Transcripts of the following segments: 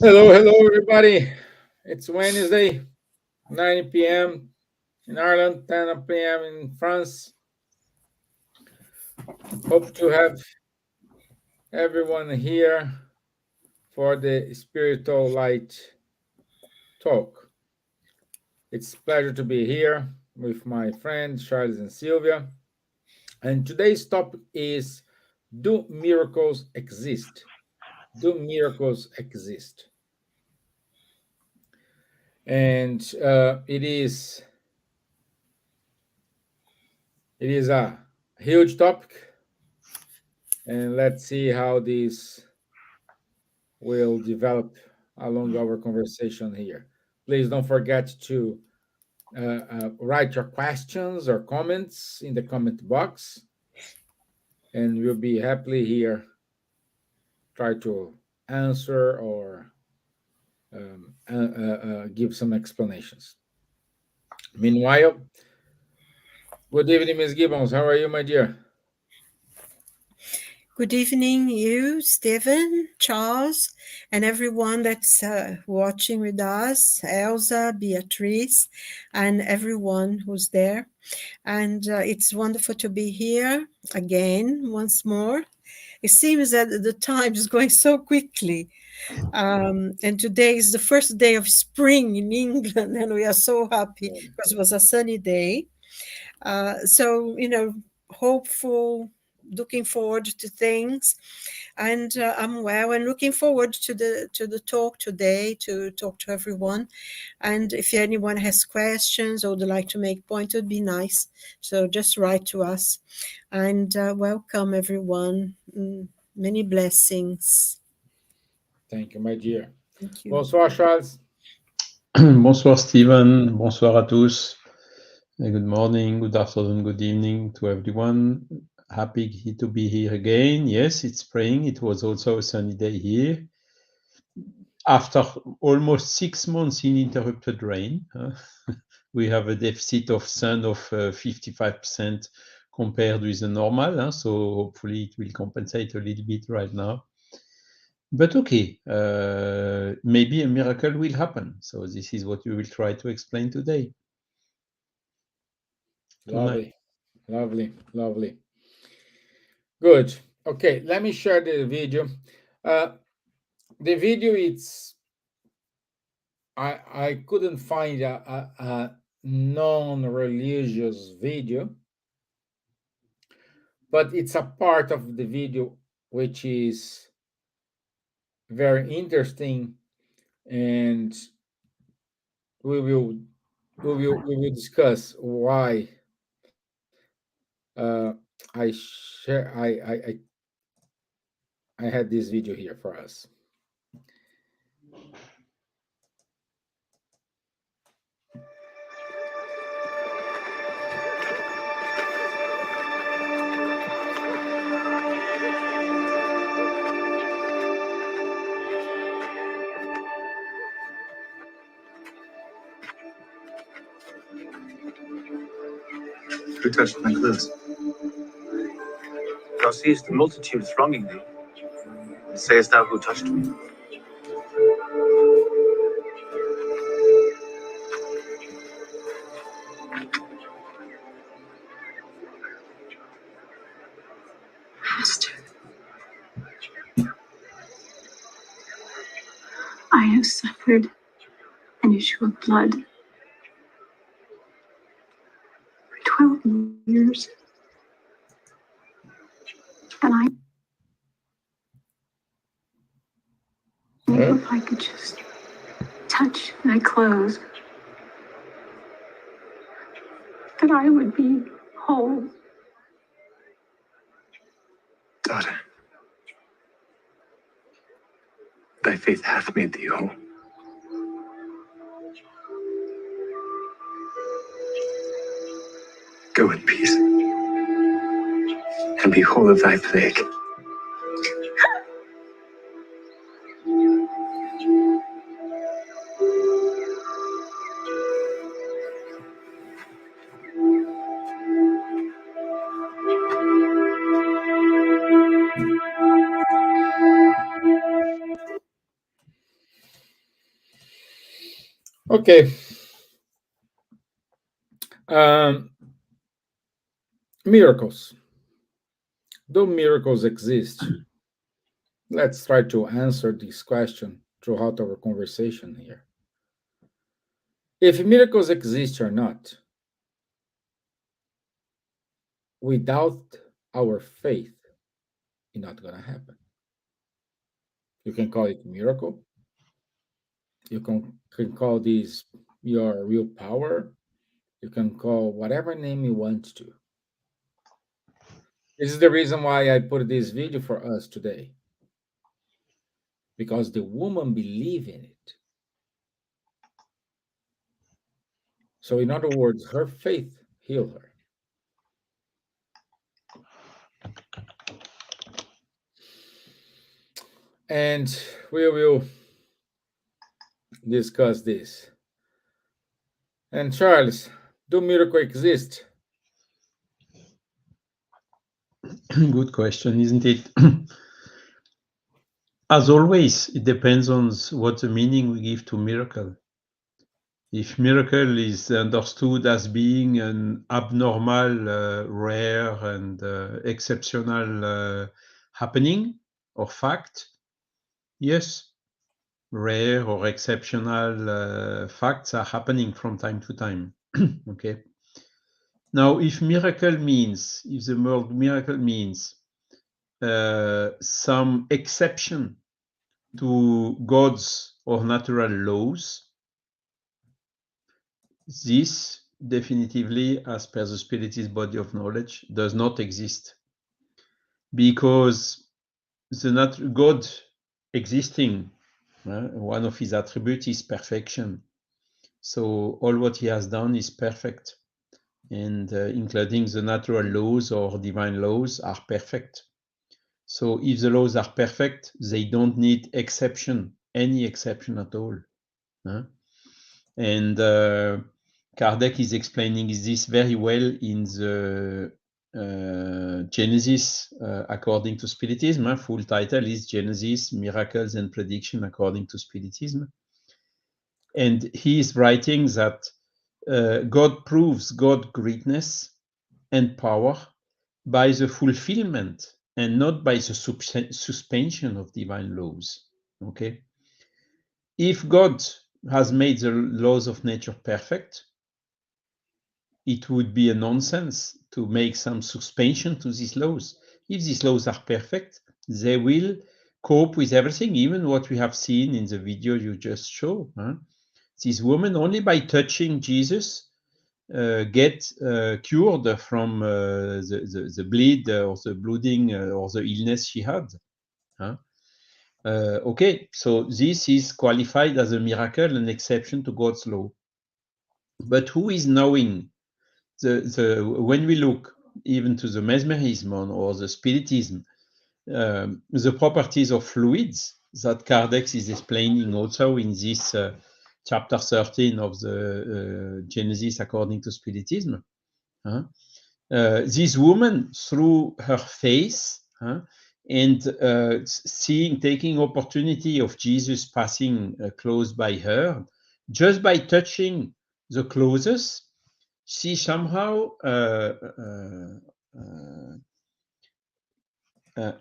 Hello, hello, everybody. It's Wednesday, 9 p.m. in Ireland, 10 p.m. in France. Hope to have everyone here for the Spiritual Light Talk. It's a pleasure to be here with my friends Charles and Silvia. And today's topic is: Do miracles exist? Do miracles exist? And it is a huge topic, and let's see how this will develop along our conversation here. Please don't forget to write your questions or comments in the comment box, and we'll be happily here try to answer or give some explanations. Meanwhile, good evening, Ms. Gibbons. How are you, my dear? Good evening, you, Stevan, Charles, and everyone that's watching with us, Elsa, Beatrice, and everyone who's there. And it's wonderful to be here again, once more. It seems that the time is going so quickly. And today is the first day of spring in England, and we are so happy because it was a sunny day. So, hopeful, looking forward to things, and I'm well and looking forward to the talk today, to talk to everyone. And if anyone has questions or would like to make point, it would be nice. So just write to us. And welcome everyone. Many blessings. Thank you, my dear. Thank you. Bonsoir, Charles. Bonsoir, Steven. Bonsoir à tous. Good morning, good afternoon, good evening to everyone. Happy to be here again. Yes, it's spring. It was also a sunny day here. After almost 6 months in interrupted rain, we have a deficit of sun of 55% compared with the normal. So hopefully it will compensate a little bit right now. But okay, maybe a miracle will happen. So this is what we will try to explain today. Lovely, lovely, lovely. Good. Okay, let me share the video. The video, I couldn't find a non-religious video, but it's a part of the video which is very interesting, and we will discuss why I share I had this video here for us. Who touched my clothes? Thou seest the multitude thronging thee, and sayest thou who touched me? Master, I have suffered an issue of blood for 12 years. And if I could just touch my clothes, that I would be whole. Daughter, thy faith hath made thee whole. Go in peace, and be whole of thy plague. Okay. Miracles. Do miracles exist? Let's try to answer this question throughout our conversation here. If miracles exist or not, without our faith, it's not going to happen. You can call it miracle. You can call this your real power. You can call whatever name you want to. This is the reason why I put this video for us today. Because the woman believed in it. So in other words, her faith healed her. And we will discuss this. And Charles, do miracles exist? Good question, isn't it? As always, it depends on what the meaning we give to miracle. If miracle is understood as being an abnormal, rare, and exceptional happening or fact, yes, rare or exceptional facts are happening from time to time. Okay. Now, if the word miracle means some exception to God's or natural laws, this definitively, as per the Spiritist body of knowledge, does not exist. Because God existing, one of his attributes is perfection. So all what he has done is perfect, and including the natural laws or divine laws are perfect. So if the laws are perfect, they don't need any exception at all. And Kardec is explaining this very well in the Genesis according to Spiritism. Full title is Genesis, Miracles and Prediction according to Spiritism. And he is writing that God proves God's greatness and power by the fulfillment and not by the suspension of divine laws. Okay? If God has made the laws of nature perfect, it would be a nonsense to make some suspension to these laws. If these laws are perfect, they will cope with everything, even what we have seen in the video you just showed. This woman, only by touching Jesus, get cured from the bleed or the bleeding or the illness she had. Okay, so this is qualified as a miracle, an exception to God's law. But who is knowing when we look even to the mesmerism or the spiritism, the properties of fluids that Kardec is explaining also in this chapter 13 of the Genesis according to Spiritism. This woman, through her face and taking opportunity of Jesus passing close by her, just by touching the clothes, she somehow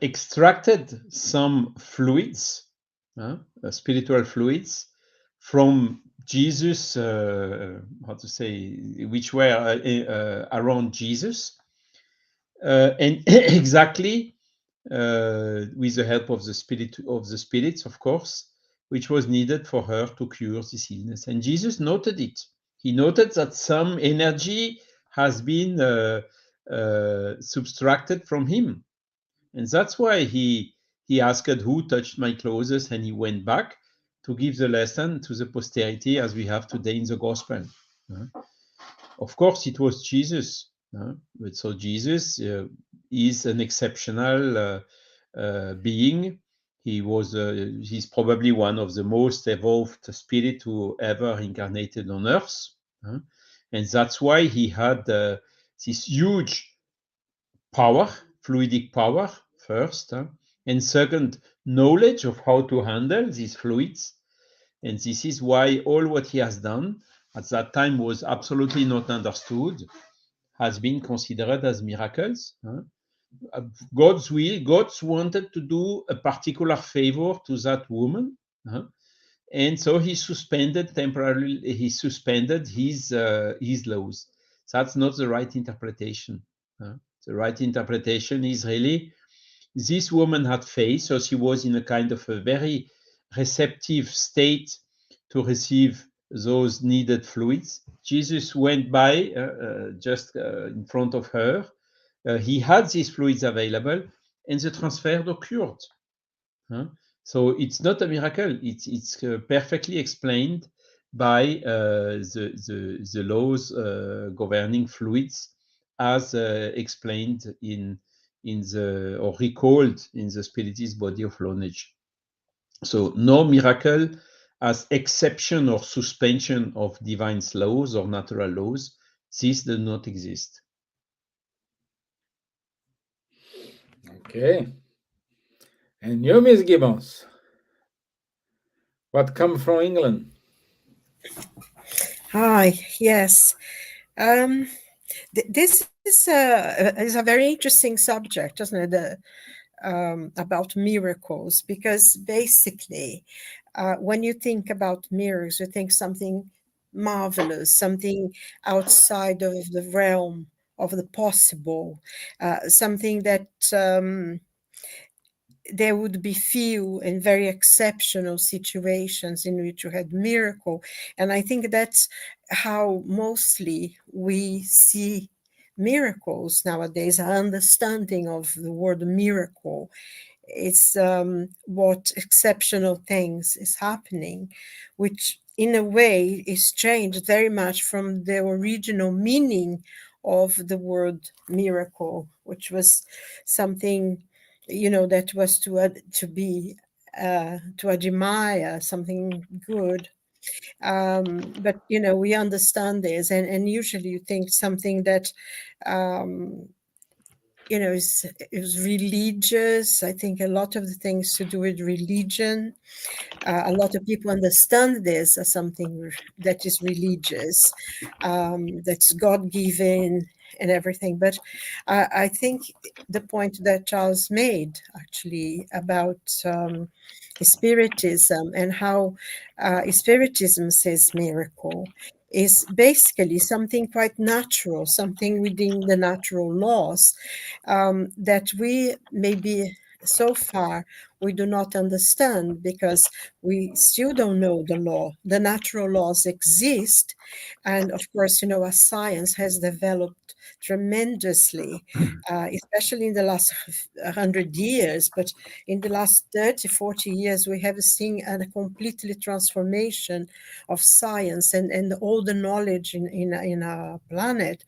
extracted some fluids, spiritual fluids, from Jesus, which were around Jesus, and exactly with the help of the spirits, of course, which was needed for her to cure this illness. And Jesus noted it. He noted that some energy has been subtracted from him. And that's why he asked, who touched my clothes? And he went back to give the lesson to the posterity as we have today in the gospel. Of course, it was Jesus. But so Jesus is an exceptional being. He's probably one of the most evolved spirit who ever incarnated on earth. And that's why he had this huge power, fluidic power first, and second, knowledge of how to handle these fluids. And this is why all what he has done at that time was absolutely not understood, has been considered as miracles. God's will, God wanted to do a particular favor to that woman. And so he suspended temporarily, his laws. That's not the right interpretation. The right interpretation is really, this woman had faith, so she was in a kind of a very receptive state to receive those needed fluids. Jesus went by just in front of her. He had these fluids available, and the transfer occurred. So it's not a miracle. It's perfectly explained by the laws governing fluids, as explained in the, or recalled in the Spiritist body of knowledge. So no miracle as exception or suspension of divine laws or natural laws. These do not exist. Okay. And you, Miss Gibbons, what come from England? Hi, yes. This is a very interesting subject, isn't it? About miracles, because basically, when you think about miracles, you think something marvelous, something outside of the realm of the possible, something that there would be few and very exceptional situations in which you had miracle. And I think that's how mostly we see miracles nowadays. Our understanding of the word miracle is what exceptional things is happening, which in a way is changed very much from the original meaning of the word miracle, which was something, that was to be to admire, something good. But we understand this, and usually you think something that is religious. I think a lot of the things to do with religion. A lot of people understand this as something that is religious, that's God-given and everything. But I think the point that Charles made actually about Spiritism and how Spiritism says miracle is basically something quite natural, something within the natural laws that we maybe so far we do not understand, because we still don't know the law. The natural laws exist, and of course, as science has developed tremendously, especially in the last 100 years, but in the last 30, 40 years, we have seen a completely transformation of science and all the knowledge in our planet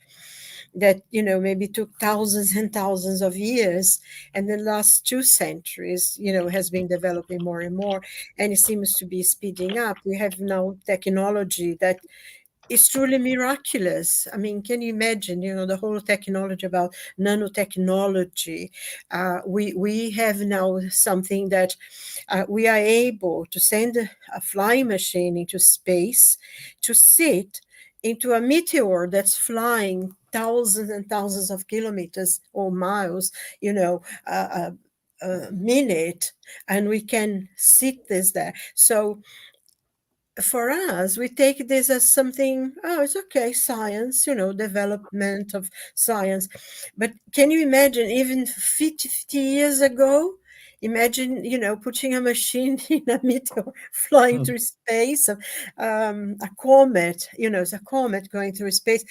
that maybe took thousands and thousands of years, and the last 2 centuries has been developing more and more, and it seems to be speeding up. We have now technology that is truly miraculous. I mean, can you imagine the whole technology about nanotechnology? We have now something that we are able to send a flying machine into space to sit into a meteor that's flying thousands and thousands of kilometers or miles, a minute, and we can sit this there. So for us, we take this as something, it's okay, science, development of science. But can you imagine, even 50 years ago, imagine, putting a machine in a meteor flying through space, a comet, it's a comet going through space.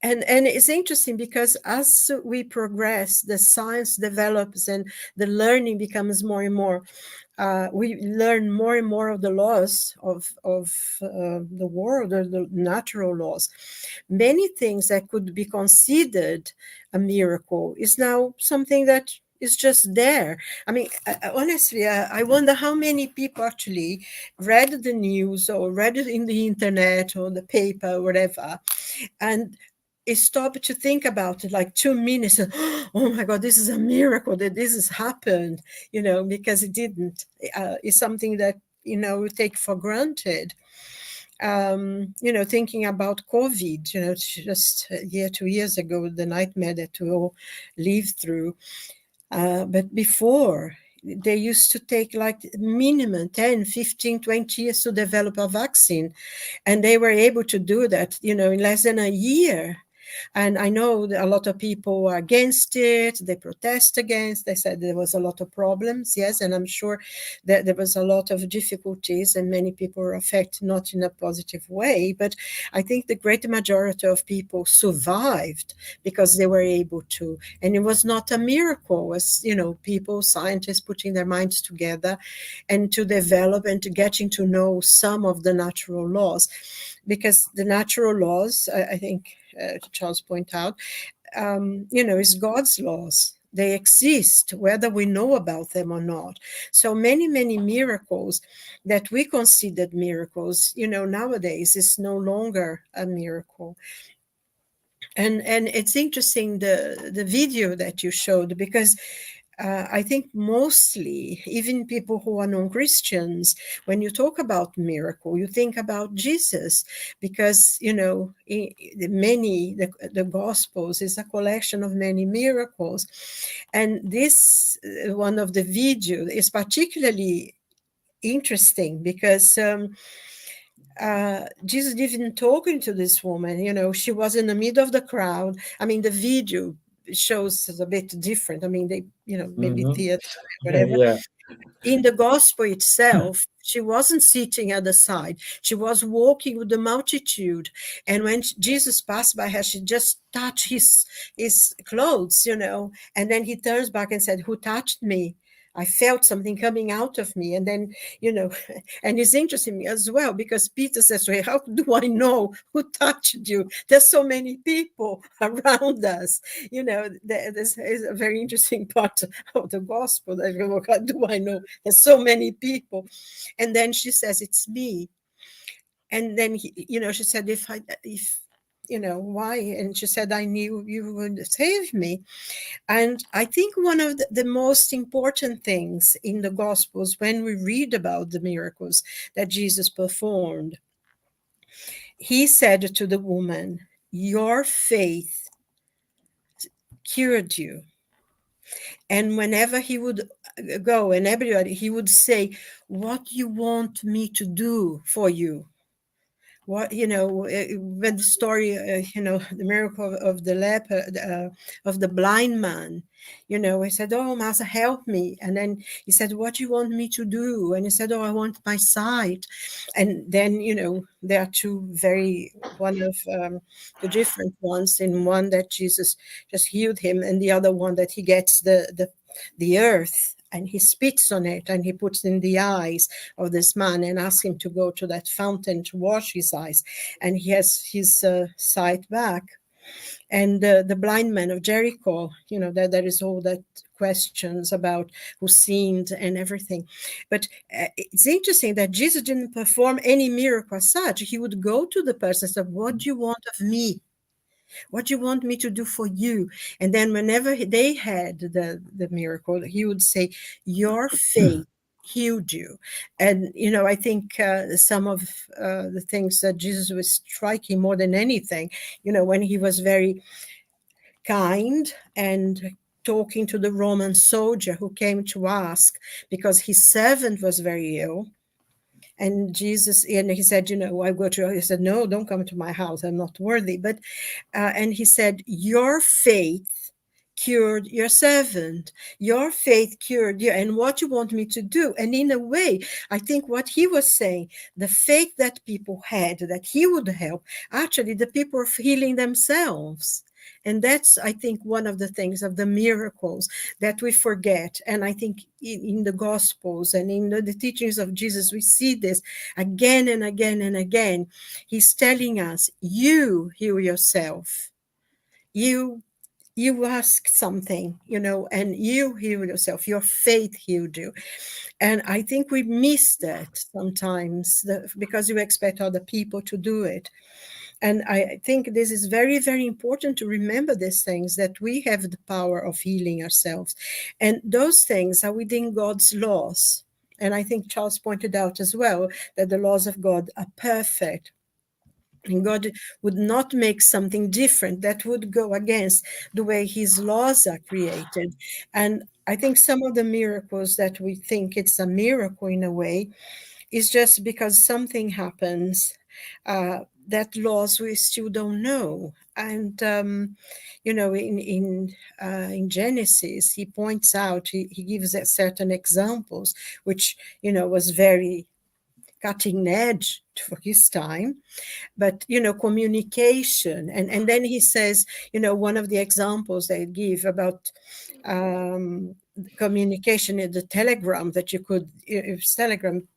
And it's interesting because as we progress, the science develops and the learning becomes more and more. We learn more and more of the laws of the world, or the natural laws. Many things that could be considered a miracle is now something that is just there. I mean, honestly, I wonder how many people actually read the news or read it in the internet or the paper or whatever, and stop to think about it like 2 minutes. Oh my God, this is a miracle that this has happened, because it didn't. It's something that take for granted. Thinking about COVID, just a year, 2 years ago, the nightmare that we all lived through. But before, they used to take like minimum 10, 15, 20 years to develop a vaccine. And they were able to do that, in less than a year. And I know that a lot of people are against it. They protest against. They said there was a lot of problems. Yes, and I'm sure that there was a lot of difficulties and many people were affected, not in a positive way. But I think the great majority of people survived because they were able to. And it was not a miracle. It was, people, scientists putting their minds together and to develop and to getting to know some of the natural laws. Because the natural laws, I think, Charles pointed out, is God's laws. They exist, whether we know about them or not. So many, many miracles that we considered miracles, nowadays is no longer a miracle. And it's interesting, the video that you showed, because I think mostly, even people who are non-Christians, when you talk about miracle, you think about Jesus, because, the Gospels is a collection of many miracles. And this, one of the videos is particularly interesting because Jesus didn't talking to this woman, she was in the middle of the crowd. I mean, the video shows a bit different. I mean, they, maybe theater, whatever. Yeah. In the gospel itself, she wasn't sitting at the side. She was walking with the multitude. And when Jesus passed by her, she just touched his clothes, and then he turns back and said, "Who touched me? I felt something coming out of me." And then, and it's interesting as well, because Peter says, "Well, how do I know who touched you? There's so many people around us." This is a very interesting part of the gospel. That, how do I know? There's so many people. And then she says, "It's me." And then, she said, if why? And she said, "I knew you would save me." And I think one of the most important things in the Gospels, when we read about the miracles that Jesus performed, he said to the woman, "Your faith cured you." And whenever he would go and everybody, he would say, "What do you want me to do for you?" What, when the story, the miracle of the leper, of the blind man, he said, "Oh, Master, help me." And then he said, "What do you want me to do?" And he said, "Oh, I want my sight." And then, there are one of the different ones, in one that Jesus just healed him, and the other one that he gets the earth and he spits on it and he puts in the eyes of this man and asks him to go to that fountain to wash his eyes, and he has his sight back. And the blind man of Jericho, there is all that questions about who sinned and everything. But it's interesting that Jesus didn't perform any miracle as such. He would go to the person and say, "What do you want of me? What do you want me to do for you?" And then whenever they had the miracle, he would say, "Your faith healed you." And, I think some of the things that Jesus was striking more than anything, when he was very kind and talking to the Roman soldier who came to ask because his servant was very ill. And Jesus, and he said, "I go to," he said, "No, don't come to my house. I'm not worthy." But, and he said, "Your faith cured your servant. Your faith cured you. And what you want me to do?" And in a way, I think what he was saying, the faith that people had, that he would help, actually the people are healing themselves. And that's, I think, one of the things of the miracles that we forget. And I think in the Gospels and in the teachings of Jesus, we see this again and again and again. He's telling us, you heal yourself. You ask something, and you heal yourself. Your faith healed you. And I think we miss that sometimes because you expect other people to do it. And I think this is very, very important to remember these things, that we have the power of healing ourselves. And those things are within God's laws. And I think Charles pointed out as well that the laws of God are perfect. And God would not make something different that would go against the way his laws are created. And I think some of the miracles that we think it's a miracle in a way is just because something happens that laws we still don't know. And in Genesis, he points out, he gives certain examples, which was very cutting edge for his time. But communication, and then he says, one of the examples they give about communication in the telegram, that you could, if telegram,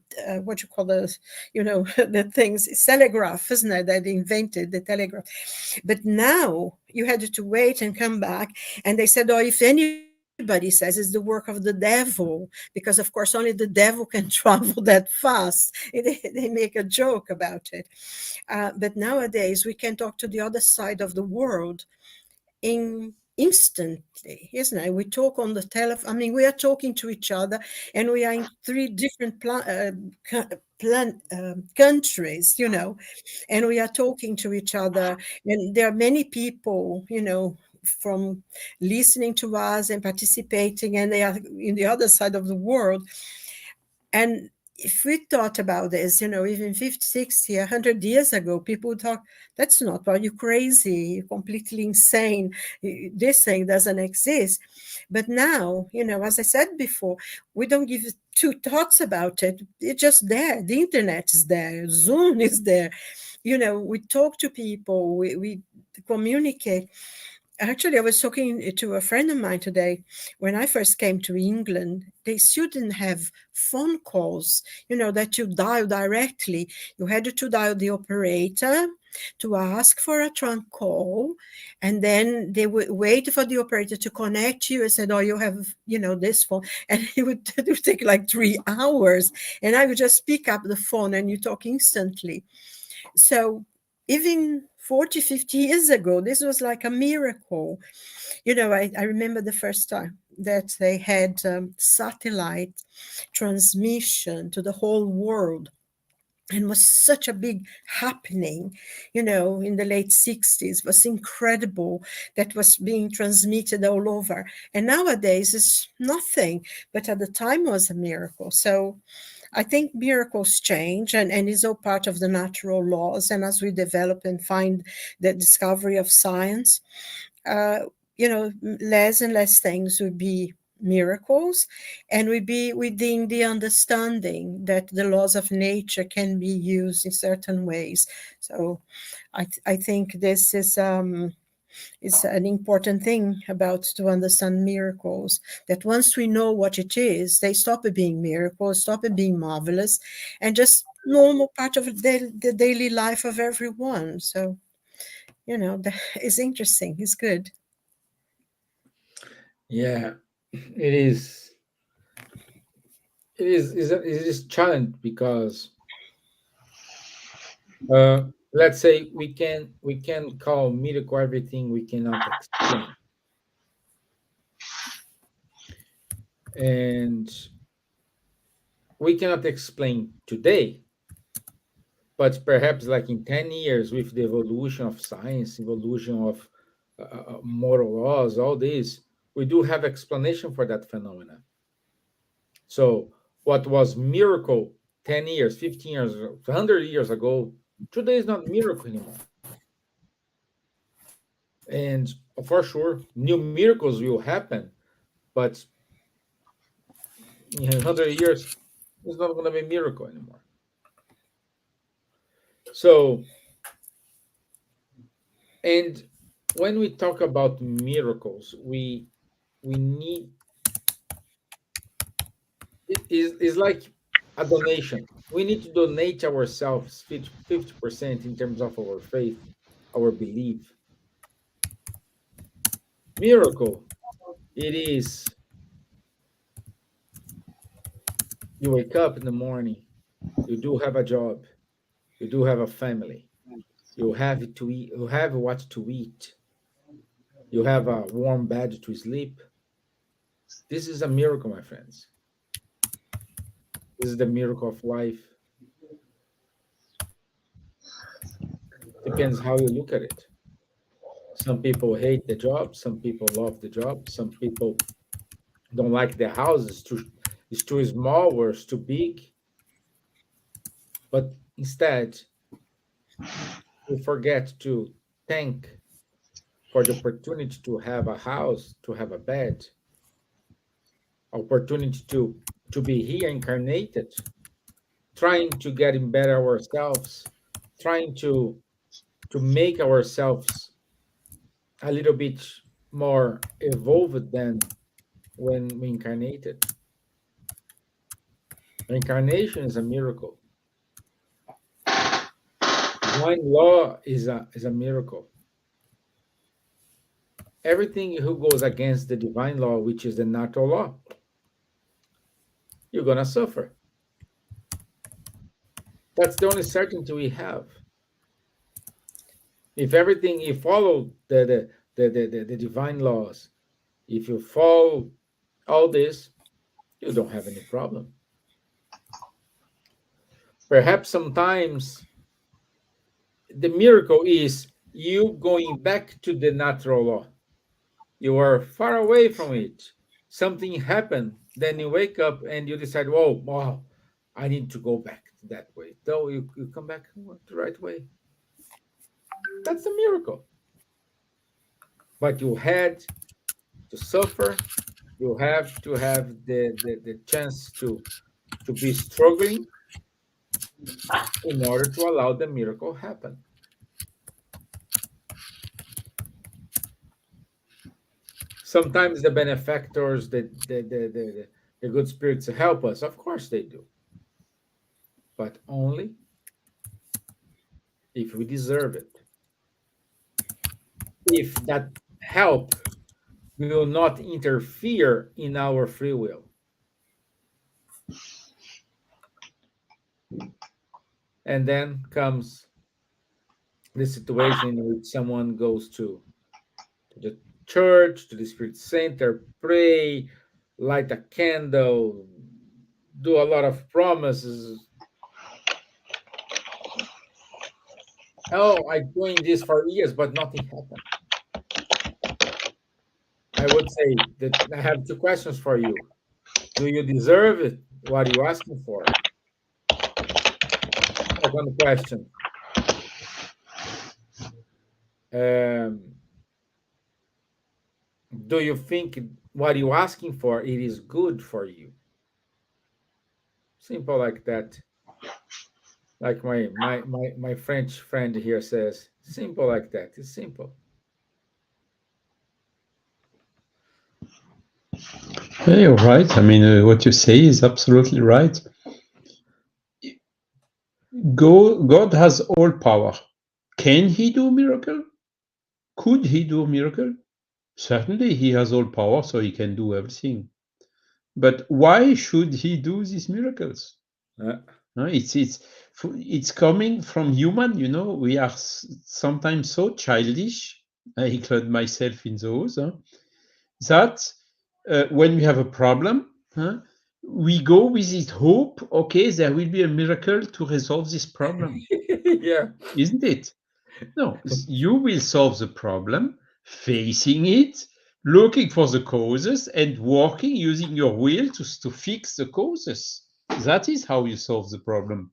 what you call the, the things, it's telegraph, isn't it, that invented the telegraph. But now you had to wait and come back, and they said, oh, if anybody says it's the work of the devil, because of course only the devil can travel that fast. They make a joke about it. But nowadays we can talk to the other side of the world instantly, isn't it? We talk on the telephone. I mean, we are talking to each other, and we are in 3 different countries, and we are talking to each other. And there are many people, from listening to us and participating, and they are in the other side of the world. And if we thought about this, even 50, 60, 100 years ago, people would talk, that's not, are you crazy? You're completely insane. This thing doesn't exist. But now, as I said before, we don't give 2 thoughts about it. It's just there. The internet is there. Zoom is there. We talk to people. We communicate. Actually, I was talking to a friend of mine today. When I first came to England, they still didn't have phone calls, that you dial directly. You had to dial the operator to ask for a trunk call, and then they would wait for the operator to connect you and said, oh, you have, this phone. And it would take like 3 hours. And I would just pick up the phone and you talk instantly. So even 40, 50 years ago, this was like a miracle. I remember the first time that they had satellite transmission to the whole world. And was such a big happening, in the late 60s. It was incredible that was being transmitted all over. And nowadays it's nothing, but at the time was a miracle. So I think miracles change, and is all part of the natural laws. And as we develop and find the discovery of science, less and less things would be miracles, and we be within the understanding that the laws of nature can be used in certain ways. So I think this is an important thing about to understand miracles, that once we know what it is, they stop being miracles, stop being marvelous, and just normal part of the daily life of everyone. So that is interesting. It's good. Yeah, it is. It is challenge because let's say we can call miracle everything we cannot explain, and we cannot explain today, but perhaps like in 10 years, with the evolution of science, evolution of moral laws, all this, we do have explanation for that phenomena. So what was miracle 10 years, 15 years, 100 years ago, today is not miracle anymore. And for sure, new miracles will happen, but in 100 years, it's not going to be a miracle anymore. So, and when we talk about miracles, we need it is like a donation. We need to donate ourselves 50% in terms of our faith, our belief. Miracle, it is you wake up in the morning, you do have a job, you do have a family, you have to eat, you have what to eat, you have a warm bed to sleep. This is a miracle, my friends. This is the miracle of life. Depends how you look at it. Some people hate the job. Some people love the job. Some people don't like the house. It's too small or it's too big. But instead, we forget to thank for the opportunity to have a house, to have a bed, opportunity to be here incarnated, trying to get in better ourselves, trying to make ourselves a little bit more evolved than when we incarnated. Reincarnation is a miracle. Divine law is a miracle. Everything who goes against the divine law, which is the natural law, you're gonna suffer. That's the only certainty we have. If everything you follow the divine laws, if you follow all this, you don't have any problem. Perhaps sometimes the miracle is you going back to the natural law. You are far away from it. Something happened, then you wake up and you decide, "Whoa, wow, I need to go back to that way." So you come back the right way. That's a miracle. But you had to suffer. You have to have the chance to be struggling in order to allow the miracle happen. Sometimes the benefactors, the good spirits help us. Of course they do. But only if we deserve it. If that help will not interfere in our free will. And then comes the situation in which someone goes to the church, to the spirit center, pray, light a candle, do a lot of promises. Oh, I'm doing this for years, but nothing happened. I would say that I have two questions for you. Do you deserve it? What are you asking for? Second question. Do you think what you're asking for it is good for you? Simple like that. Like my French friend here says, simple like that. It's simple. Yeah, you're right. I mean, what you say is absolutely right. God has all power. Can he do miracle? Could he do miracle? Certainly, he has all power, so he can do everything. But why should he do these miracles? It's coming from human. You know, we are sometimes so childish. I include myself in those. That when we have a problem, we go with this hope. Okay, there will be a miracle to resolve this problem. Yeah, Isn't it? No, you will solve the problem, facing it, looking for the causes, and working using your will to fix the causes. That is how you solve the problem.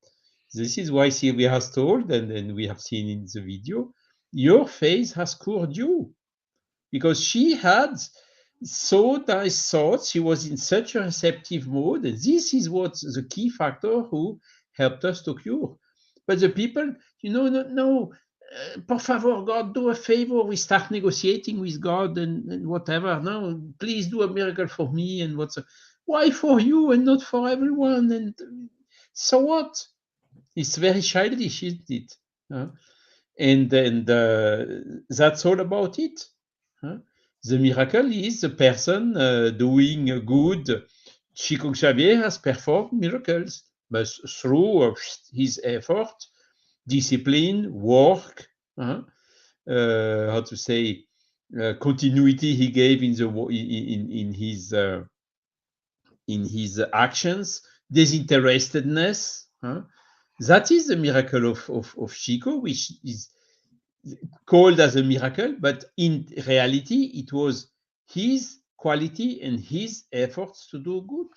This is why Silvia has told, and we have seen in the video, your face has cured you. Because she had so nice thoughts, she was in such a receptive mode, and this is what the key factor who helped us to cure. But the people, no, por favor, God, do a favor. We start negotiating with God and whatever. No, please do a miracle for me. And why for you and not for everyone? And so what? It's very childish, isn't it? And that's all about it. The miracle is the person doing good. Chico Xavier has performed miracles, but through his effort, discipline, work, how to say, continuity he gave in his actions. disinterestedness. That is the miracle of Chico, which is called as a miracle, but in reality, it was his quality and his efforts to do good.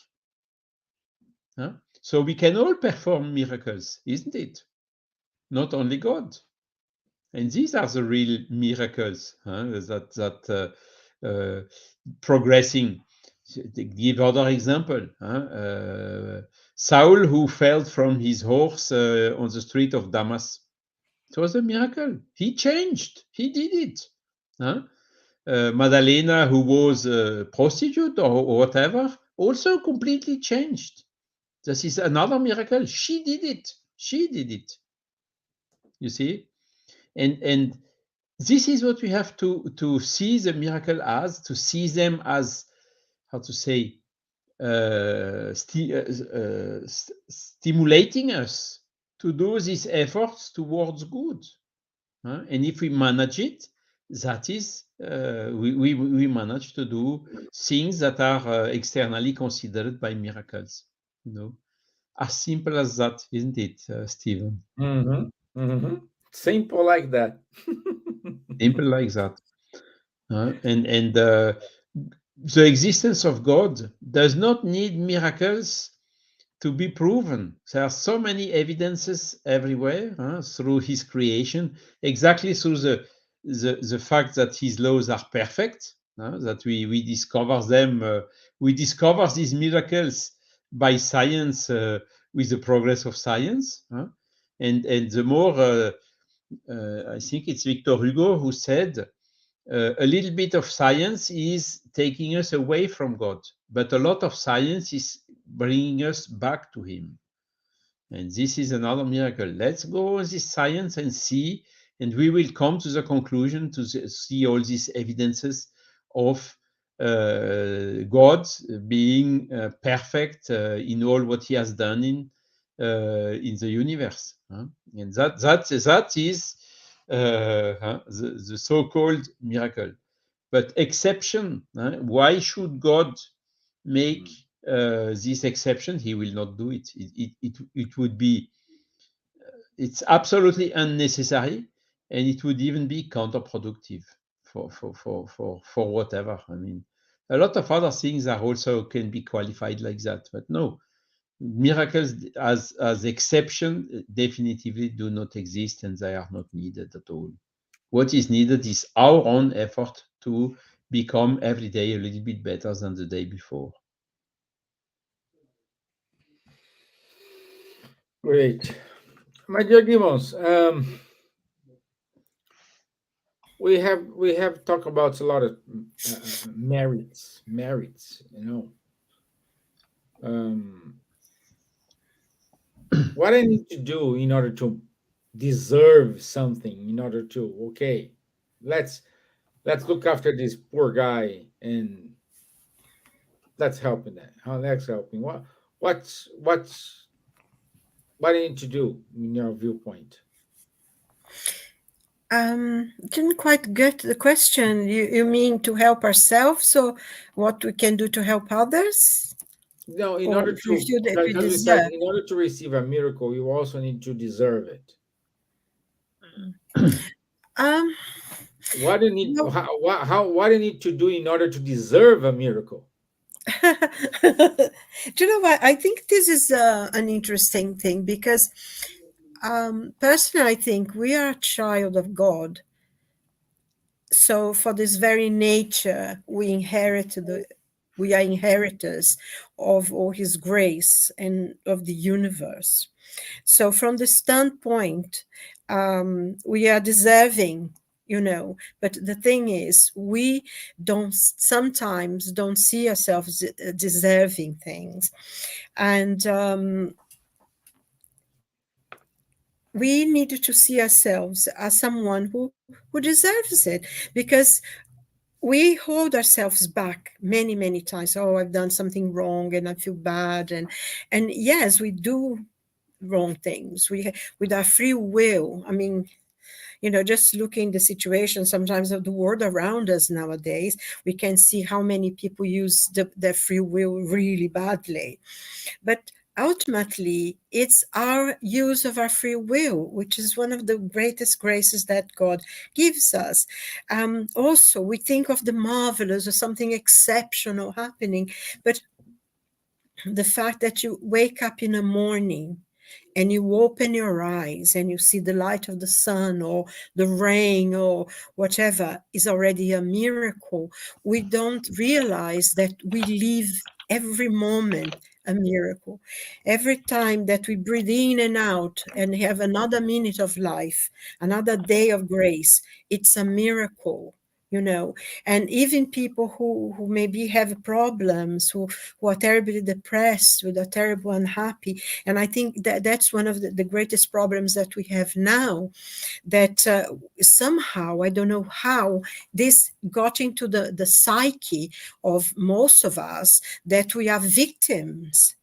So we can all perform miracles, isn't it? Not only God. And these are the real miracles that progressing. Give other example. Saul, who fell from his horse on the street of Damas. It was a miracle. He changed. He did it. Madalena, who was a prostitute or whatever, also completely changed. This is another miracle. She did it. She did it. You see? And this is what we have to see the miracle as, to see them as, how to say, stimulating us to do these efforts towards good. And if we manage it, that is, we manage to do things that are externally considered by miracles. As simple as that, isn't it, Stevan? Simple like that. Simple like that. And the existence of God does not need miracles to be proven. There are so many evidences everywhere through his creation, exactly through the fact that his laws are perfect, that we discover them. We discover these miracles by science, with the progress of science. And the more, I think it's Victor Hugo who said, a little bit of science is taking us away from God, but a lot of science is bringing us back to him. And this is another miracle. Let's go on this science and see, and we will come to the conclusion to see all these evidences of God being perfect in all what he has done in the universe. And that is the so-called miracle. But exception, why should God make this exception? He will not do it. It would be, it's absolutely unnecessary, and it would even be counterproductive for whatever. I mean, a lot of other things are also can be qualified like that, but no. Miracles as exception definitively do not exist, and they are not needed at all. What is needed is our own effort to become every day a little bit better than the day before. Great. My dear Gibbons, we have talked about a lot of merits, what I need to do in order to deserve something, in order to, okay, let's look after this poor guy and let's help him. Let's help him. What I need to do in your viewpoint? Didn't quite get the question. You mean to help ourselves, or what we can do to help others? No, in Or order we to, feel that we because we said deserve. in order to receive a miracle, you also need to deserve it. What do you need? No. What do you need to do in order to deserve a miracle? Do you know what? I think this is an interesting thing, because personally, I think we are a child of God. So for this very nature, we are inheritors of all his grace and of the universe. So from the standpoint, we are deserving, but the thing is, we sometimes don't see ourselves deserving things. And we need to see ourselves as someone who deserves it, because we hold ourselves back many, many times. Oh, I've done something wrong and I feel bad. And yes, we do wrong things. With our free will, I mean, just looking the situation sometimes of the world around us nowadays, we can see how many people use their free will really badly. But ultimately, it's our use of our free will, which is one of the greatest graces that God gives us. Also, we think of the marvelous or something exceptional happening, but the fact that you wake up in the morning and you open your eyes and you see the light of the sun or the rain or whatever is already a miracle. We don't realize that we live every moment a miracle. Every time that we breathe in and out and have another minute of life, another day of grace, it's a miracle. And even people who maybe have problems, who are terribly depressed, who are terribly unhappy. And I think that that's one of the greatest problems that we have now, that somehow, I don't know how, this got into the psyche of most of us, that we are victims.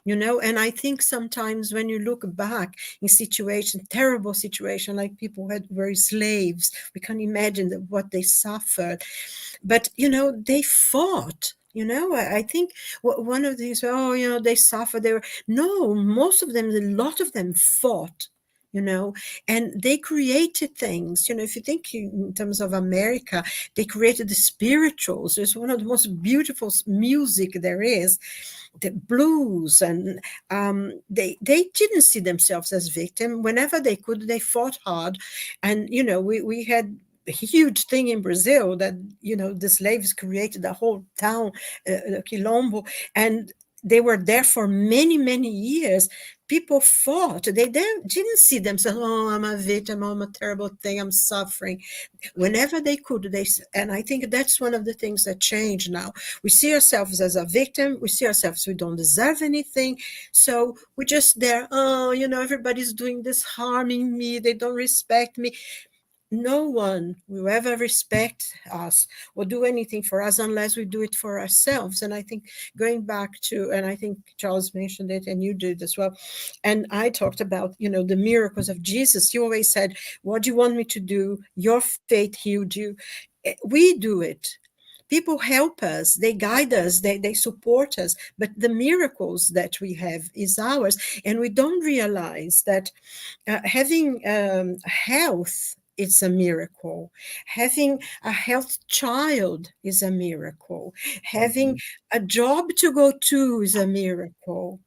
And I think sometimes when you look back in situation, terrible situation, like people who were slaves, we can imagine what they suffered. But, they fought. I think one of these, they suffered. No, most of them, a lot of them fought. And they created things. If you think in terms of America, they created the spirituals. It's one of the most beautiful music there is, the blues. And they didn't see themselves as victims. Whenever they could, they fought hard. And we had a huge thing in Brazil that the slaves created a whole town, Quilombo, and they were there for many, many years. People fought. They didn't see themselves, oh, I'm a victim, I'm a terrible thing, I'm suffering. Whenever they could, and I think that's one of the things that change now. We see ourselves as a victim. We see ourselves, we don't deserve anything. So we're just there, everybody's doing this, harming me, they don't respect me. No one will ever respect us or do anything for us unless we do it for ourselves. And I think going back to, and I think Charles mentioned it and you did as well, and I talked about, the miracles of Jesus. You always said, what do you want me to do? Your faith healed you. We do it. People help us, they guide us, they support us, but the miracles that we have is ours. And we don't realize that having health, it's a miracle. Having a healthy child is a miracle. Having a job to go to is a miracle,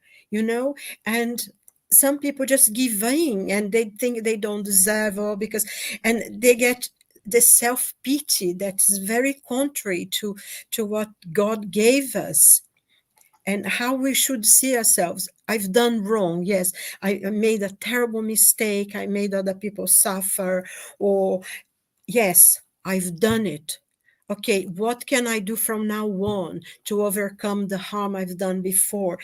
and some people just give in and they think they don't deserve, or because, and they get the self-pity that is very contrary to what God gave us and how we should see ourselves. I've done wrong. Yes, I made a terrible mistake. I made other people suffer. Or, yes, I've done it. Okay, what can I do from now on to overcome the harm I've done before?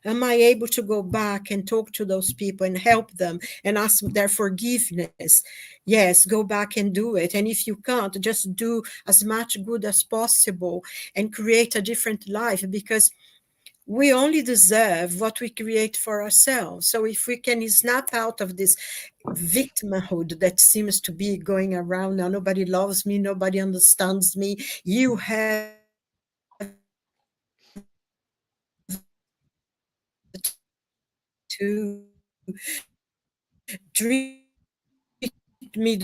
Am I able to go back and talk to those people and help them and ask their forgiveness? Yes, go back and do it. And if you can't, just do as much good as possible and create a different life, because we only deserve what we create for ourselves. So if we can snap out of this victimhood that seems to be going around now, nobody loves me, nobody understands me, you have to treat me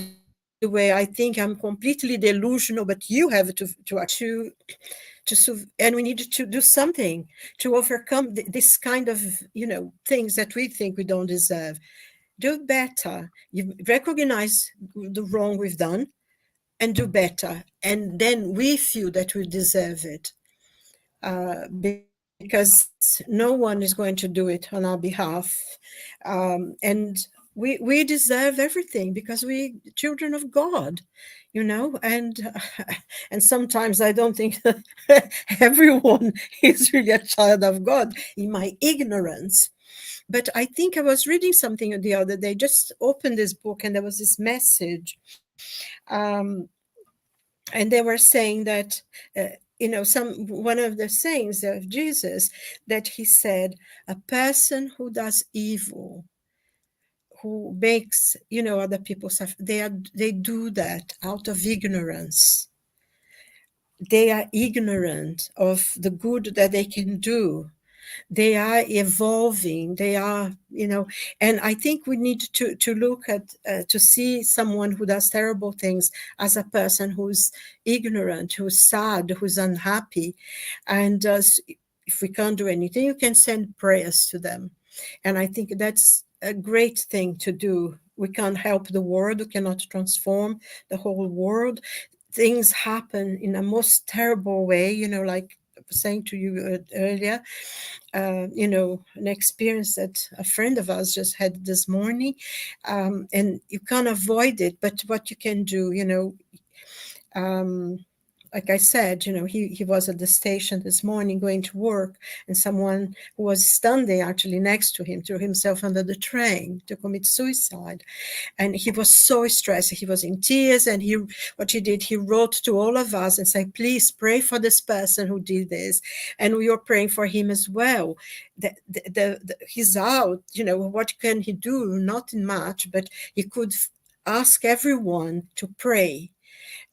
the way I think I'm completely delusional, but you have and we need to do something to overcome this kind of things that we think we don't deserve. Do better. You recognize the wrong we've done and do better, and then we feel that we deserve it, because no one is going to do it on our behalf, and we deserve everything because we children of God, and and sometimes I don't think everyone is really a child of God in my ignorance. But I think I was reading something the other day, just opened this book, and there was this message, and they were saying that one of the sayings of Jesus, that he said, a person who does evil, who makes other people suffer, they do that out of ignorance. They are ignorant of the good that they can do. They are evolving. They are, and I think we need to look at, to see someone who does terrible things as a person who's ignorant, who's sad, who's unhappy. And if we can't do anything, you can send prayers to them. And I think that's a great thing to do. We can't help the world. We cannot transform the whole world. Things happen in a most terrible way, like I was saying to you earlier, an experience that a friend of ours just had this morning, and you can't avoid it. But what you can do, like I said, he was at the station this morning going to work, and someone who was standing actually next to him threw himself under the train to commit suicide. And he was so stressed. He was in tears, and what he did, he wrote to all of us and said, please pray for this person who did this. And we were praying for him as well. He's out, what can he do? Nothing much, but he could ask everyone to pray.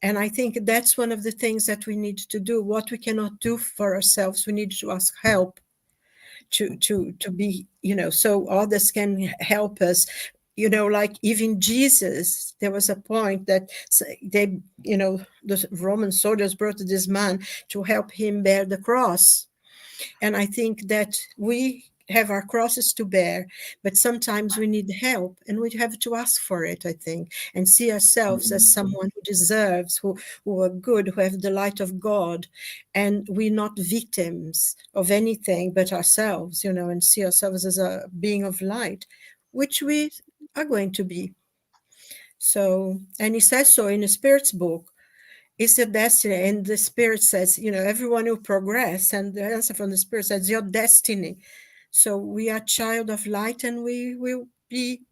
And I think that's one of the things that we need to do. What we cannot do for ourselves, we need to ask help to be, so others can help us. Like even Jesus, there was a point that they, the Roman soldiers brought this man to help him bear the cross. And I think that we have our crosses to bear, but sometimes we need help, and we have to ask for it, I think, and see ourselves as someone who deserves, who are good, who have the light of God, and we're not victims of anything but ourselves, and see ourselves as a being of light, which we are going to be. So, and he says so in the Spirit's book. It's a destiny, and the Spirit says, everyone will progress, and the answer from the Spirit says, your destiny. So we are child of light, and we will be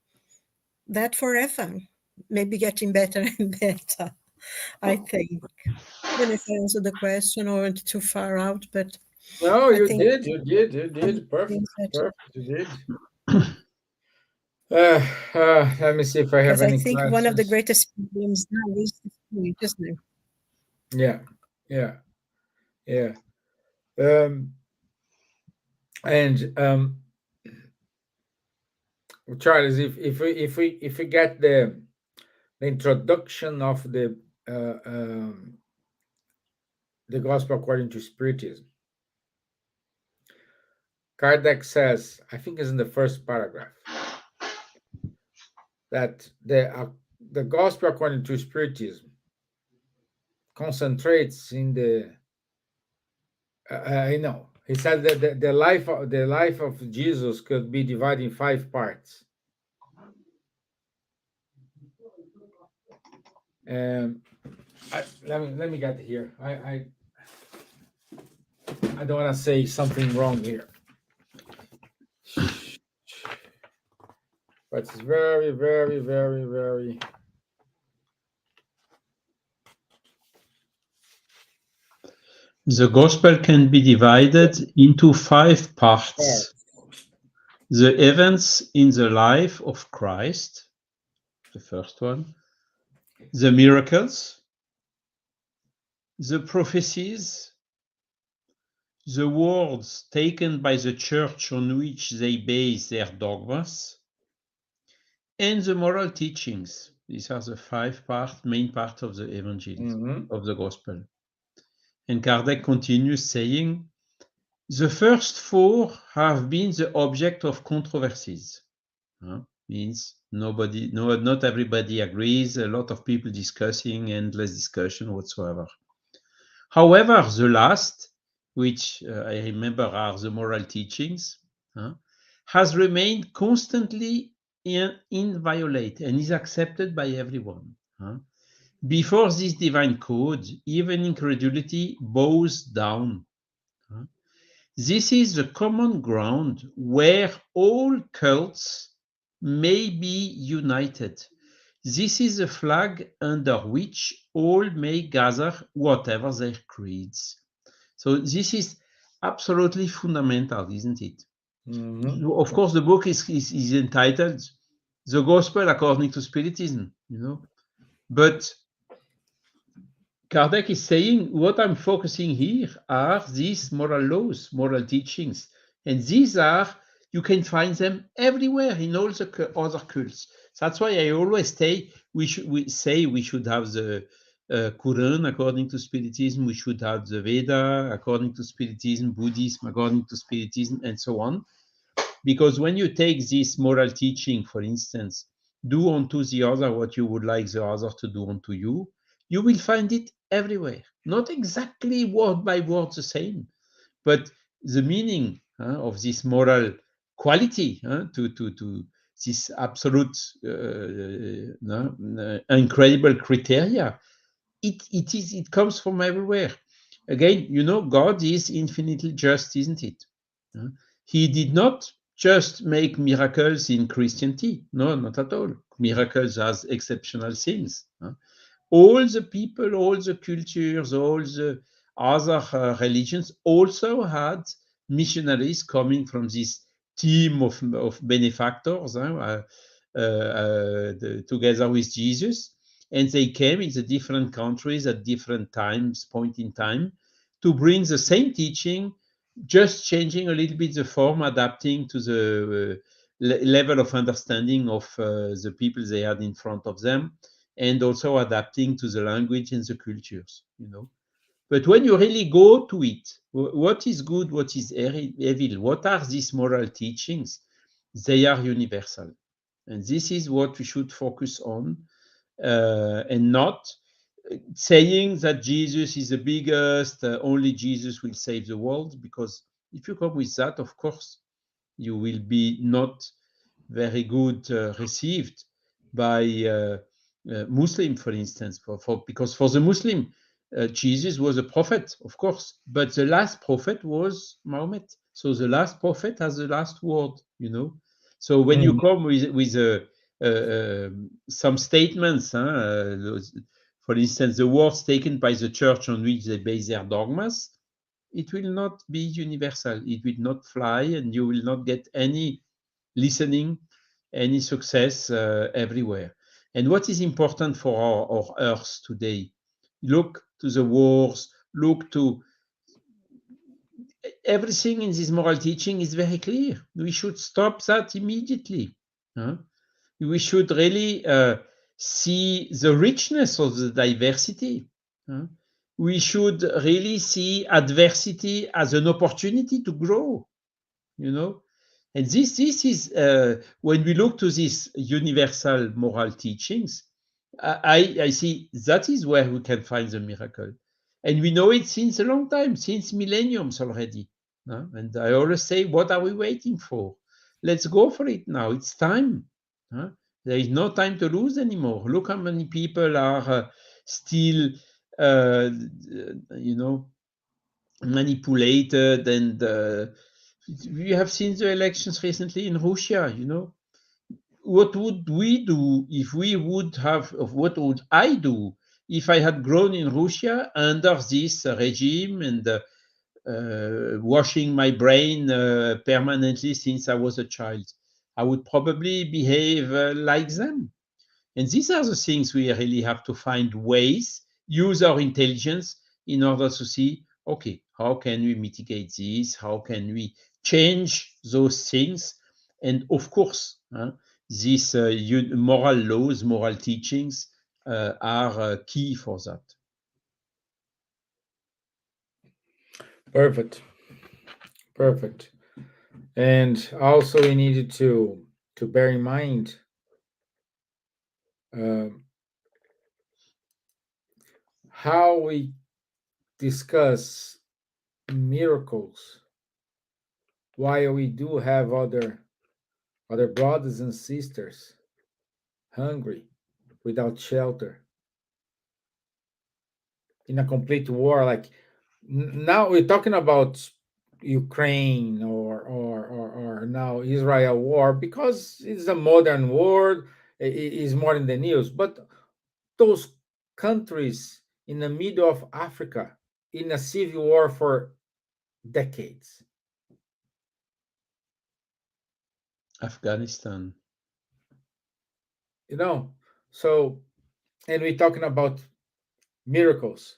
that forever, maybe getting better and better, I think. I don't know if I answered the question or went too far out, but No, I you think did. You did. Perfect. You did. Let me see if I have because I any think one of the questions. greatest problems now is the point, isn't it? Yeah. And Charles, if we get the introduction of the gospel according to Spiritism, Kardec says, I think it's in the first paragraph, that the gospel according to Spiritism concentrates in the he said that the life of Jesus could be divided in 5 parts. Let me get here. I don't want to say something wrong here, but it's very, very, very, very. The gospel can be divided into 5 parts. The events in the life of Christ, the first one, the miracles, the prophecies, the words taken by the church on which they base their dogmas, and the moral teachings. These are the 5 main parts of the evangelism, of the gospel. And Kardec continues saying, the first 4 have been the object of controversies. Means not everybody agrees, a lot of people discussing, endless discussion whatsoever. However, the last, which I remember are the moral teachings, has remained constantly inviolate and is accepted by everyone. Before this divine code, even incredulity bows down. This is the common ground where all cults may be united. This is a flag under which all may gather whatever their creeds. So this is absolutely fundamental, isn't it? Of course, the book is entitled The Gospel According to Spiritism, but Kardec is saying what I'm focusing here are these moral laws, moral teachings, And these are, you can find them everywhere in all the other cults. That's why I always say we should have the Quran according to Spiritism, we should have the Veda according to Spiritism, Buddhism according to Spiritism, and so on. Because when you take this moral teaching, for instance, do unto the other what you would like the other to do unto you, you will find it everywhere. Not exactly word by word the same, but the meaning of this moral quality to this absolute incredible criteria, it comes from everywhere. Again, God is infinitely just, isn't it? He did not just make miracles in Christianity. No, not at all. Miracles as exceptional things. All the people, all the cultures, all the other religions also had missionaries coming from this team of benefactors together with Jesus. And they came in the different countries at different point in time, to bring the same teaching, just changing a little bit the form, adapting to the level of understanding of the people they had in front of them, and also adapting to the language and the cultures. But when you really go to it, what is good, what is evil, what are these moral teachings? They are universal. And this is what we should focus on, and not saying that Jesus is the biggest, only Jesus will save the world, because if you come with that, of course, you will be not very good received by Muslim, for instance, because for the Muslim, Jesus was a prophet, of course, but the last prophet was Mahomet. So the last prophet has the last word. So when you come with some statements, for instance, the words taken by the church on which they base their dogmas, it will not be universal. It will not fly, and you will not get any listening, any success everywhere. And what is important for our earth today? Look to the wars, look to everything in this moral teaching is very clear. We should stop that immediately. We should really see the richness of the diversity. We should really see adversity as an opportunity to grow. And this is when we look to these universal moral teachings, I see that is where we can find the miracle. And we know it since a long time, since millenniums already. And I always say, what are we waiting for? Let's go for it now. It's time. There is no time to lose anymore. Look how many people are still, manipulated, and we have seen the elections recently in Russia. What would we do if we would have, what would I do if I had grown in Russia under this regime, and washing my brain permanently since I was a child? I would probably behave like them. And these are the things we really have to find ways, use our intelligence in order to see, okay, how can we mitigate this? How can we change those things? And of course, these moral laws, moral teachings are key for that. Perfect. Perfect. And also we needed to bear in mind how we discuss miracles, while we do have other brothers and sisters hungry, without shelter, in a complete war. Like now we're talking about Ukraine, or now Israel war, because it's a modern world, is more in the news. But those countries in the middle of Africa, in a civil war for decades. Afghanistan. So, and we're talking about miracles.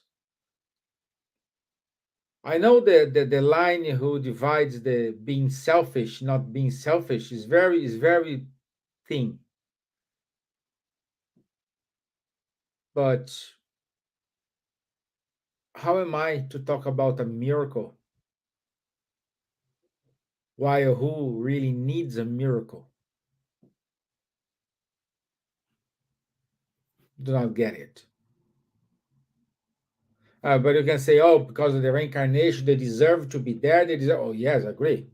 I know the line who divides the being selfish, not being selfish, is very thin. But how am I to talk about a miracle while who really needs a miracle? Do not get it. But you can say, oh, because of the reincarnation, they deserve to be there. They deserve. Oh, yes, agree.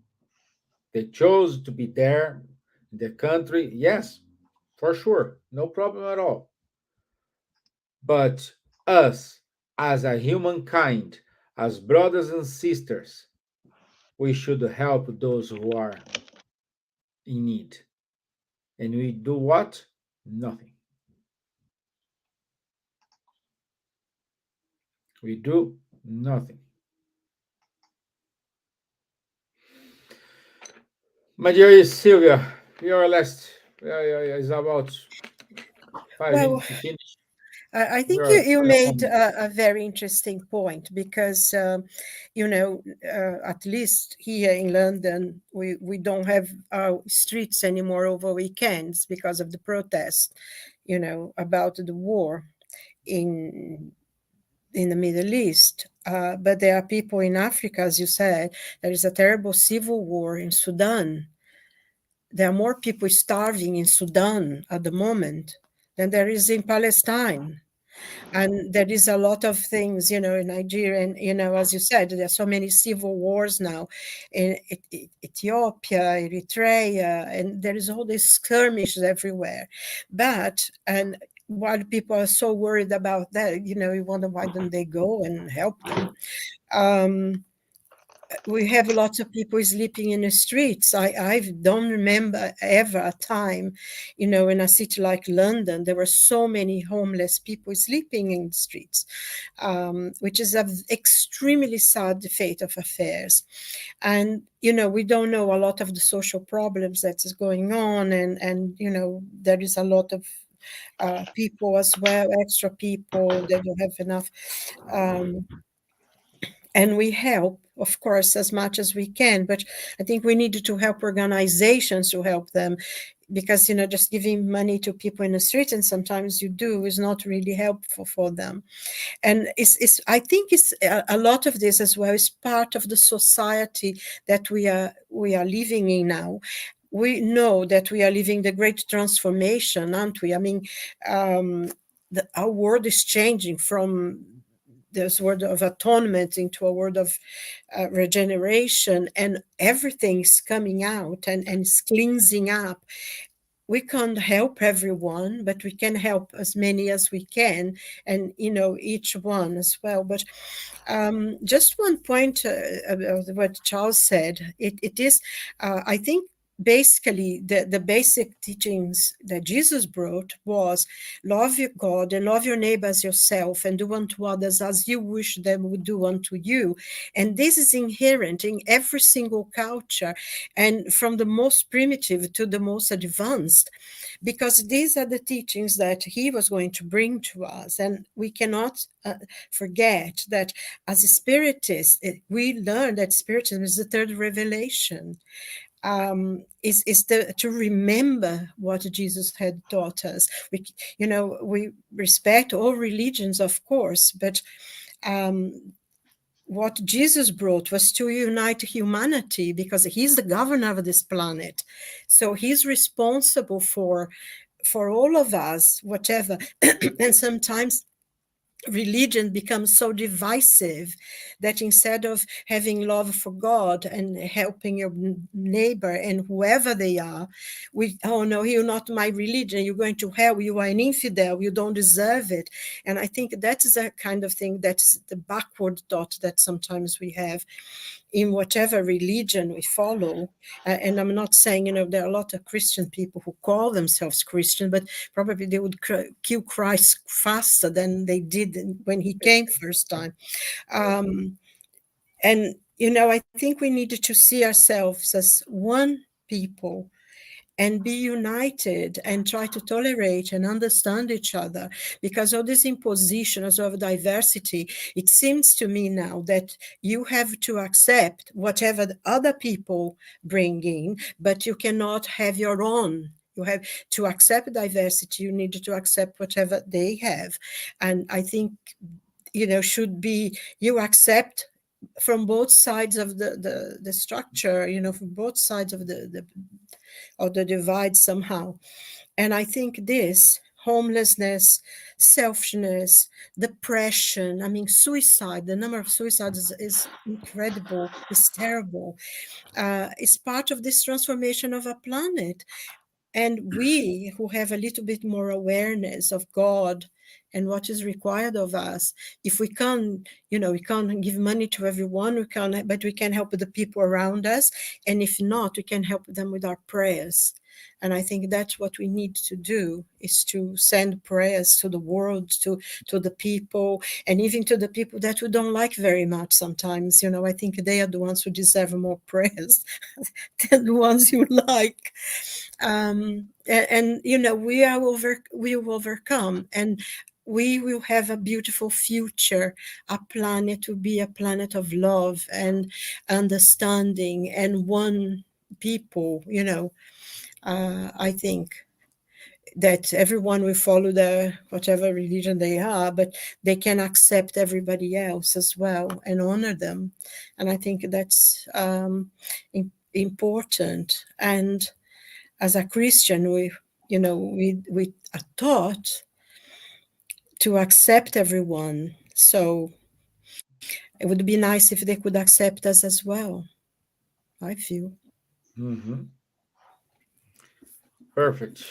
They chose to be there in the country. Yes, for sure. No problem at all. But us, as a humankind, as brothers and sisters, we should help those who are in need. And we do what? Nothing. We do nothing. My dear Silvia, your last is about five Well, minutes to finish. I think Your you final made comments. a very interesting point because, at least here in London, we don't have our streets anymore over weekends because of the protests, about the war in in the Middle East. But there are people in Africa, as you said, there is a terrible civil war in Sudan. There are more people starving in Sudan at the moment than there is in Palestine. And there is a lot of things, in Nigeria, and as you said, there are so many civil wars now in Ethiopia, Eritrea, and there is all these skirmishes everywhere. And while people are so worried about that, you wonder why don't they go and help them. um, we have lots of people sleeping in the streets. I don't remember ever a time, in a city like London, there were so many homeless people sleeping in the streets, which is an extremely sad fate of affairs. And, we don't know a lot of the social problems that is going on. And there is a lot of people as well, extra people that don't have enough. Um, and we help, of course, as much as we can, but I think we needed to help organizations to help them, because just giving money to people in the street, and sometimes you do, is not really helpful for them. And I think it's a lot of this as well is part of the society that we are living in now. We know that we are living the great transformation, aren't we? I mean, our world is changing from this word of atonement into a word of regeneration, and everything is coming out and is cleansing up. We can't help everyone, but we can help as many as we can, and each one as well. But just one point about what Charles said. It is, I think, basically the basic teachings that Jesus brought was love your God and love your neighbor as yourself, and do unto others as you wish them would do unto you. And this is inherent in every single culture, and from the most primitive to the most advanced, because these are the teachings that he was going to bring to us. And we cannot forget that as a spiritist, we learn that spiritism is the third revelation. To remember what Jesus had taught us. We respect all religions, of course, but what Jesus brought was to unite humanity, because he's the governor of this planet. So he's responsible for all of us, whatever. And sometimes religion becomes so divisive that instead of having love for God and helping your neighbor and whoever they are, oh no, you're not my religion, you're going to hell, you are an infidel, you don't deserve it. And I think that is a kind of thing, that's the backward thought that sometimes we have in whatever religion we follow. And I'm not saying, there are a lot of Christian people who call themselves Christian, but probably they would kill Christ faster than they did when he came first time. And, I think we needed to see ourselves as one people, and be united and try to tolerate and understand each other, because all this imposition of diversity, it seems to me now that you have to accept whatever the other people bring in, but you cannot have your own. You have to accept diversity. You need to accept whatever they have. And I think, should be, you accept from both sides of the structure, from both sides of the divide somehow. And I think this homelessness, selfishness, depression, I mean, suicide, the number of suicides is incredible, it's terrible. It's part of this transformation of a planet. And we who have a little bit more awareness of God and what is required of us, if we can't, we can't give money to everyone, but we can help the people around us. And if not, we can help them with our prayers. And I think that's what we need to do, is to send prayers to the world, to the people, and even to the people that we don't like very much sometimes. I think they are the ones who deserve more prayers than the ones you like. We will overcome, and we will have a beautiful future. A planet will be a planet of love and understanding and one people. I think that everyone will follow whatever religion they are, but they can accept everybody else as well and honor them. And I think that's important. And as a Christian, we are taught to accept everyone. So it would be nice if they could accept us as well, I feel. Mm-hmm. Perfect.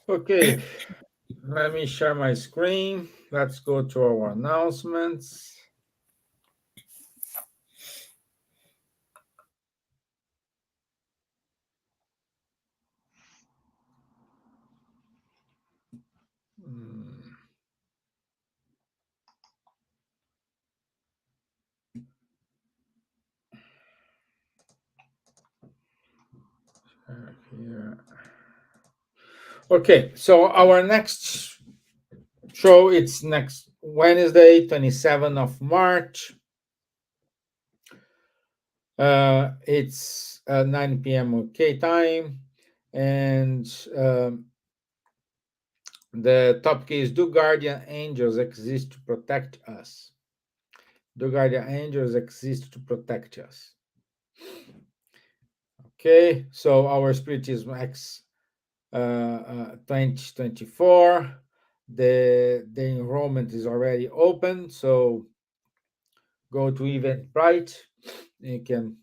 Okay, let me share my screen. Let's go to our announcements. Here. Okay, so our next show, it's next Wednesday, 27th of March. It's 9 p.m. UK time, and the topic is, do guardian angels exist to protect us? Do guardian angels exist to protect us? Okay, so our Spiritism X 2024, the enrollment is already open, so go to Eventbrite. You can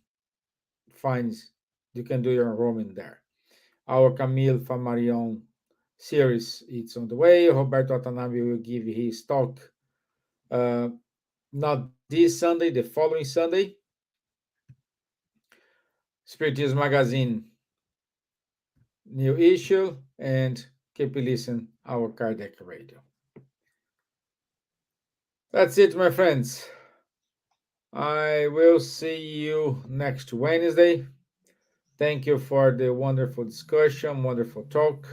do your enrollment there. Our Camille Famarion series, it's on the way. Roberto Watanabe will give his talk not this Sunday, the following Sunday. Spiritism Magazine new issue, and keep listening our Kardec radio. That's it, my friends. I will see you next Wednesday. Thank you for the wonderful discussion, wonderful talk.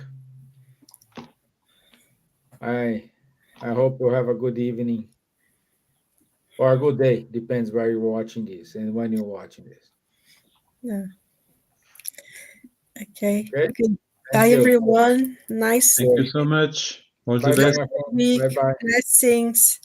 I hope you have a good evening or a good day. Depends where you're watching this and when you're watching this. Yeah. Okay. Okay. Good. Bye, you. everyone. Nice Thank you so much. All the Bye-bye, best. my friend. week. Bye-bye. Blessings.